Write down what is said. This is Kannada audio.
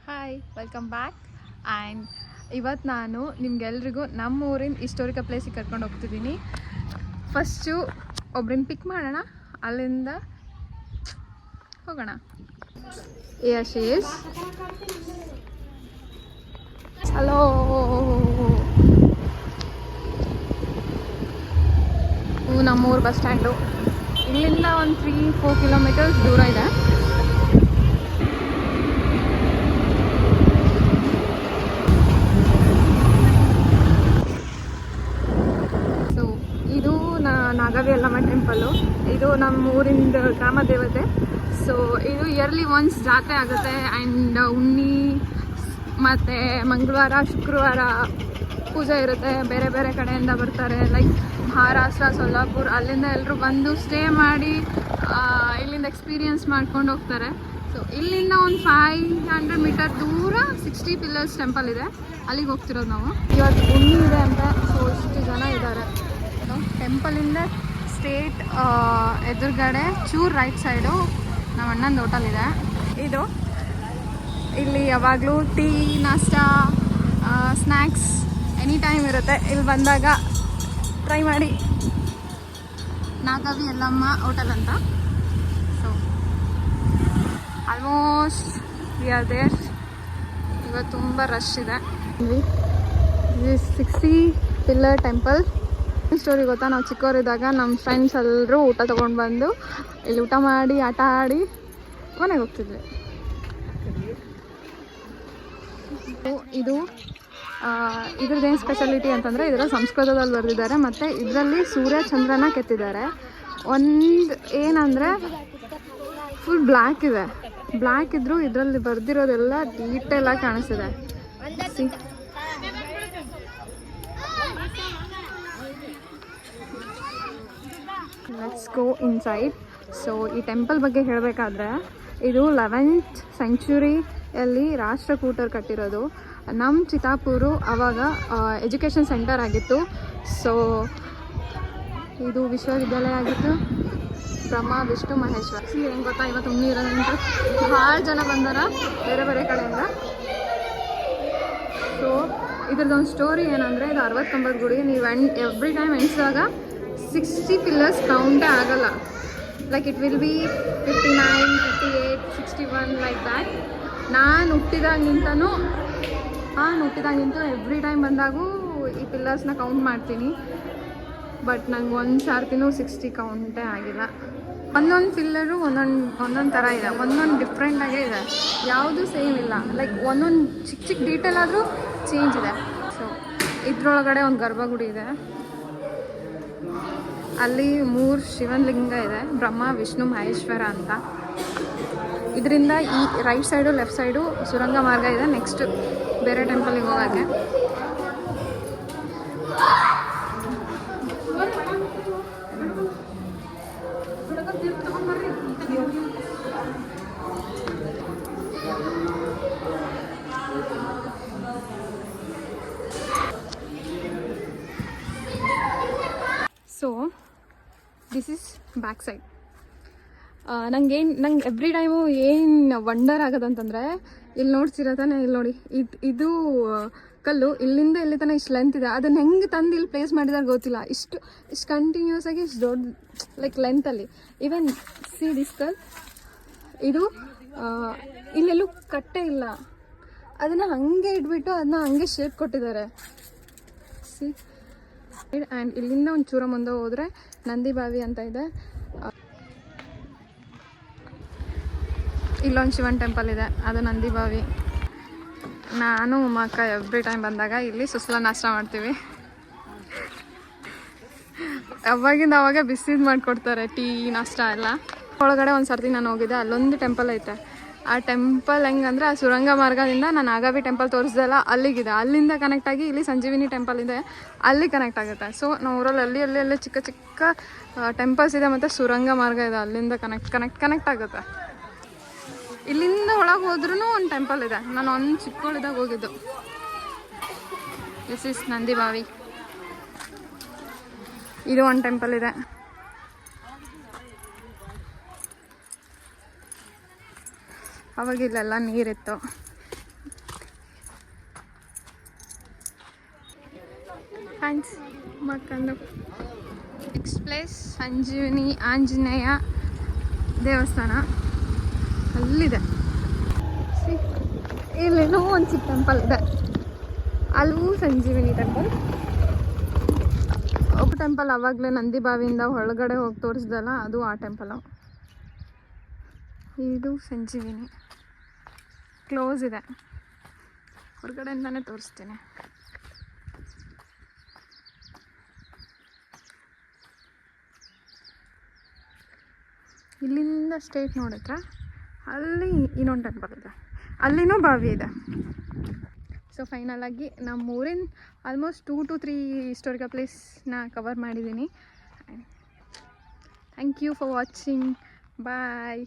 Hi, welcome back. ಆ್ಯಂಡ್ ಇವತ್ತು ನಾನು ನಿಮ್ಗೆಲ್ರಿಗೂ ನಮ್ಮ ಊರಿನ ಹಿಸ್ಟೋರಿಕಲ್ ಪ್ಲೇಸಿಗೆ ಕರ್ಕೊಂಡು ಹೋಗ್ತಿದ್ದೀನಿ. ಫಸ್ಟು ಒಬ್ರನ್ನ ಪಿಕ್ ಮಾಡೋಣ, ಅಲ್ಲಿಂದ ಹೋಗೋಣ. ಯಶೇಶ್, ಹಲೋ. ನಮ್ಮೂರು ಬಸ್ ಸ್ಟ್ಯಾಂಡು ಇಲ್ಲಿಂದ ಒಂದು 3-4 ಕಿಲೋಮೀಟರ್ಸ್ ದೂರ ಇದೆ. ಇದು ನಾಗವಿ ಯಲ್ಲಮ್ಮ ಟೆಂಪಲ್ಲು. ಇದು ನಮ್ಮ ಊರಿಂದ ಗ್ರಾಮ ದೇವತೆ. ಸೊ ಇದು ಇಯರ್ಲಿ ಒನ್ಸ್ ಜಾತ್ರೆ ಆಗುತ್ತೆ. ಆ್ಯಂಡ್ ಉಣ್ಣಿ ಮತ್ತು ಮಂಗಳವಾರ ಶುಕ್ರವಾರ ಪೂಜೆ ಇರುತ್ತೆ. ಬೇರೆ ಬೇರೆ ಕಡೆಯಿಂದ ಬರ್ತಾರೆ, ಲೈಕ್ ಮಹಾರಾಷ್ಟ್ರ, ಸೊಲ್ಲಾಪುರ್, ಅಲ್ಲಿಂದ ಎಲ್ಲರೂ ಬಂದು ಸ್ಟೇ ಮಾಡಿ ಇಲ್ಲಿಂದ ಎಕ್ಸ್ಪೀರಿಯನ್ಸ್ ಮಾಡ್ಕೊಂಡು ಹೋಗ್ತಾರೆ. ಸೊ ಇಲ್ಲಿಂದ ಒಂದು 500 ಮೀಟರ್ ದೂರ 60 ಪಿಲ್ಲರ್ಸ್ ಟೆಂಪಲ್ ಇದೆ, ಅಲ್ಲಿಗೆ ಹೋಗ್ತಿರೋದು ನಾವು. ಇವತ್ತು ಉಣ್ಣಿ ಇದೆ ಅಂತ, ಸೊ ಇಷ್ಟು ಜನ ಇದ್ದಾರೆ. ಟೆಂಪಲಿಂದ ಸ್ಟೇಟ್ ಎದುರುಗಡೆ ಚೂರು ರೈಟ್ ಸೈಡು ನಮ್ಮ ಅಣ್ಣಂದು ಹೋಟೆಲ್ ಇದೆ. ಇದು ಇಲ್ಲಿ ಯಾವಾಗಲೂ ಟೀ, ನಾಷ್ಟಾ, ಸ್ನ್ಯಾಕ್ಸ್ ಎನಿ ಟೈಮ್ ಇರುತ್ತೆ. ಇಲ್ಲಿ ಬಂದಾಗ ಟ್ರೈ ಮಾಡಿ. ನಾಗವಿ ಯಲ್ಲಮ್ಮ ಹೋಟೆಲ್ ಅಂತ. So almost we are there. ಇವತ್ತು ತುಂಬ ರಶ್ ಇದೆ. 60 ಪಿಲ್ಲರ್ ಟೆಂಪಲ್ ಸ್ಟೋರಿ ಗೊತ್ತಾ? ನಾವು ಚಿಕ್ಕವರಿದ್ದಾಗ ನಮ್ಮ ಫ್ರೆಂಡ್ಸ್ ಎಲ್ಲರೂ ಊಟ ತೊಗೊಂಡು ಬಂದು ಇಲ್ಲಿ ಊಟ ಮಾಡಿ ಆಟ ಆಡಿ ಮನೆಗೆ ಹೋಗ್ತಿದ್ವಿ. ಇದು ಇದ್ರದ್ದೇನು ಸ್ಪೆಷಾಲಿಟಿ ಅಂತಂದರೆ ಇದರ ಸಂಸ್ಕೃತದಲ್ಲಿ ಬರೆದಿದ್ದಾರೆ ಮತ್ತು ಇದರಲ್ಲಿ ಸೂರ್ಯ ಚಂದ್ರನ ಕೆತ್ತಿದ್ದಾರೆ. ಒಂದು ಏನಂದರೆ ಫುಲ್ ಬ್ಲ್ಯಾಕ್ ಇದೆ. ಬ್ಲ್ಯಾಕ್ ಇದ್ದರೂ ಇದರಲ್ಲಿ ಬರೆದಿರೋದೆಲ್ಲ ಡೀಟೇಲಾಗಿ ಕಾಣಿಸ್ತಿದೆ. Let's go inside. ಸೊ ಈ ಟೆಂಪಲ್ ಬಗ್ಗೆ ಹೇಳಬೇಕಾದ್ರೆ ಇದು 11th ಸೆಂಚುರಿಯಲ್ಲಿ ರಾಷ್ಟ್ರಕೂಟರು ಕಟ್ಟಿರೋದು. ನಮ್ಮ ಚಿತ್ತಾಪುರು ಆವಾಗ ಎಜುಕೇಷನ್ ಸೆಂಟರ್ ಆಗಿತ್ತು. ಸೊ ಇದು ವಿಶ್ವವಿದ್ಯಾಲಯ ಆಗಿತ್ತು. ಬ್ರಹ್ಮ ವಿಷ್ಣು ಮಹೇಶ್ವರ. ಏನು ಗೊತ್ತಾ, ಇವತ್ತು ಉಣ್ಣಿ ಇರೋದಂತ ಭಾಳ ಜನ ಬಂದಾರ ಬೇರೆ ಬೇರೆ ಕಡೆಯಿಂದ. ಸೊ ಇದ್ರದ್ದೊಂದು ಸ್ಟೋರಿ ಏನಂದರೆ, ಇದು 69 ಗುಡಿ. ನೀವು ಎವ್ರಿ ಟೈಮ್ ಎಣಿಸಿದಾಗ 60 ಪಿಲ್ಲರ್ಸ್ ಕೌಂಟೇ ಆಗಲ್ಲ. Like it will be 59, 58, 61 like that. ನಾನು ಹುಟ್ಟಿದಾಗಿಂತನೂ ಎವ್ರಿ ಟೈಮ್ ಬಂದಾಗೂ ಈ ಪಿಲ್ಲರ್ಸ್ನ ಕೌಂಟ್ ಮಾಡ್ತೀನಿ. ಬಟ್ ನಂಗೆ ಒಂದು ಸಾರ್ತಿನೂ 60 ಕೌಂಟೇ ಆಗಿಲ್ಲ. ಒಂದೊಂದು ಪಿಲ್ಲರು ಒಂದೊಂದು ಥರ ಇದೆ, ಒಂದೊಂದು ಡಿಫ್ರೆಂಟಾಗೇ ಇದೆ, ಯಾವುದೂ ಸೇಮ್ ಇಲ್ಲ. ಲೈಕ್ ಒಂದೊಂದು ಚಿಕ್ಕ ಚಿಕ್ಕ ಡೀಟೇಲ್ ಆದರೂ ಚೇಂಜ್ ಇದೆ. ಸೊ ಇದ್ರೊಳಗಡೆ ಒಂದು ಗರ್ಭಗುಡಿ ಇದೆ. ಅಲ್ಲಿ 3 ಶಿವನ ಲಿಂಗ ಇದೆ, ಬ್ರಹ್ಮ ವಿಷ್ಣು ಮಹೇಶ್ವರ ಅಂತ. ಇದರಿಂದ ಈ ರೈಟ್ ಸೈಡು ಲೆಫ್ಟ್ ಸೈಡು ಸುರಂಗ ಮಾರ್ಗ ಇದೆ ನೆಕ್ಸ್ಟ್ ಬೇರೆ ಟೆಂಪಲಿಗೆ ಹೋಗೋಕ್ಕೆ. So this is back side. ನಂಗೆ ಎವ್ರಿ ಟೈಮು ಏನು ವಂಡರ್ ಆಗೋದಂತಂದರೆ, ಇಲ್ಲಿ ನೋಡ್ತಿರತ್ತಾನೆ, ಇಲ್ಲಿ ನೋಡಿ, ಇದು ಕಲ್ಲು ಇಲ್ಲಿಂದ ಇಲ್ಲಿ ತನಕ ಇಷ್ಟು ಲೆಂತ್ ಇದೆ. ಅದನ್ನು ಹೆಂಗೆ ತಂದು ಇಲ್ಲಿ ಪ್ಲೇಸ್ ಮಾಡಿದಾಗ ಗೊತ್ತಿಲ್ಲ. ಇಷ್ಟು ಕಂಟಿನ್ಯೂಸ್ ಆಗಿ ಇಷ್ಟು ದೊಡ್ಡ ಲೈಕ್ ಲೆಂತಲ್ಲಿ. ಈವನ್ ಸಿ ದಿಸ್ ಕಲ್, ಇದು ಇಲ್ಲೆಲ್ಲೂ ಕಟ್ಟೆ ಇಲ್ಲ, ಅದನ್ನು ಹಾಗೆ ಇಟ್ಬಿಟ್ಟು ಅದನ್ನ ಹಂಗೆ ಶೇಪ್ ಕೊಟ್ಟಿದ್ದಾರೆ. ಸಿ. ಆ್ಯಂಡ್ ಇಲ್ಲಿಂದ ಒಂದು ಚೂರ ಮುಂದೆ ಹೋದರೆ ನಂದಿ ಬಾವಿ ಅಂತ ಇದೆ. ಇಲ್ಲೊಂದು ಶಿವನ್ ಟೆಂಪಲ್ ಇದೆ, ಅದು ನಂದಿ ಬಾವಿ. ನಾನು ಅಕ್ಕ ಎವ್ರಿ ಟೈಮ್ ಬಂದಾಗ ಇಲ್ಲಿ ಸುಸ್ಲ ನಾಷ್ಟ ಮಾಡ್ತೀವಿ. ಅವಾಗ ಬಿಸಿದು ಮಾಡಿಕೊಡ್ತಾರೆ, ಟೀ ನಾಷ್ಟ ಎಲ್ಲ. ಒಳಗಡೆ ಒಂದು ಸರ್ತಿ ನಾನು ಹೋಗಿದ್ದೆ, ಅಲ್ಲೊಂದು ಟೆಂಪಲ್ ಐತೆ. ಆ ಟೆಂಪಲ್ ಹೆಂಗಂದ್ರೆ, ಆ ಸುರಂಗ ಮಾರ್ಗದಿಂದ ನಾನು ನಾಗವಿ ಟೆಂಪಲ್ ತೋರಿಸ್ದಲ್ಲ ಅಲ್ಲಿಗಿದೆ, ಅಲ್ಲಿಂದ ಕನೆಕ್ಟ್ ಆಗಿ ಇಲ್ಲಿ ಸಂಜೀವಿನಿ ಟೆಂಪಲ್ ಇದೆ, ಅಲ್ಲಿ ಕನೆಕ್ಟ್ ಆಗುತ್ತೆ. ಸೊ ನಾವು ಊರಲ್ಲಿ ಅಲ್ಲಿ ಚಿಕ್ಕ ಚಿಕ್ಕ ಟೆಂಪಲ್ಸ್ ಇದೆ ಮತ್ತು ಸುರಂಗ ಮಾರ್ಗ ಇದೆ, ಅಲ್ಲಿಂದ ಕನೆಕ್ಟ್ ಆಗುತ್ತೆ. ಇಲ್ಲಿಂದ ಒಳಗೆ ಹೋದ್ರೂ ಒಂದು ಟೆಂಪಲ್ ಇದೆ. ನಾನು ಒಂದು ಚಿಕ್ಕವಳಿದಾಗ ಹೋಗಿದ್ದು. ದಿಸ್ ಇಸ್ ನಂದಿ ಬಾವಿ. ಇದು ಒಂದು ಟೆಂಪಲ್ ಇದೆ. ಅವಾಗ ಇಲ್ಲೆಲ್ಲ ನೀರಿತ್ತು. ಫ್ರೆಂಡ್ಸ್ ಮಕ್ಕಂದು ನೆಕ್ಸ್ಟ್ ಪ್ಲೇಸ್ ಸಂಜೀವಿನಿ ಆಂಜನೇಯ ದೇವಸ್ಥಾನ ಅಲ್ಲಿದೆ. ಇಲ್ಲೇನೋ ಒಂದು ಚಿಕ್ಕ ಟೆಂಪಲ್ ಇದೆ, ಅಲ್ಲೂ ಸಂಜೀವಿನಿ ಟೆಂಪಲ್. ಒಬ್ಬ ಟೆಂಪಲ್ ಆವಾಗಲೇ ನಂದಿ ಬಾವಿಯಿಂದ ಒಳಗಡೆ ಹೋಗಿ ತೋರಿಸ್ದಲ್ಲ, ಅದು ಆ ಟೆಂಪಲು. ಇದು ಸಂಜೀವಿನಿ ಕ್ಲೋಸ್ ಇದೆ, ಹೊರಗಡೆಯಿಂದಾನೇ ತೋರಿಸ್ತೀನಿ. ಇಲ್ಲಿಂದ ಸ್ಟೇಟ್ ನೋಡಿದ್ರೆ ಅಲ್ಲಿ ಇನ್ನೊಂದು ಟೆಂಪಲ್ ಇದೆ, ಅಲ್ಲಿನೂ ಬಾವಿ ಇದೆ. ಸೊ ಫೈನಲ್ ಆಗಿ ನಮ್ಮ ಊರಿನ ಆಲ್ಮೋಸ್ಟ್ 2 to 3 ಹಿಸ್ಟೋರಿಕಲ್ ಪ್ಲೇಸ್ನ ಕವರ್ ಮಾಡಿದ್ದೀನಿ. Thank you for watching. Bye.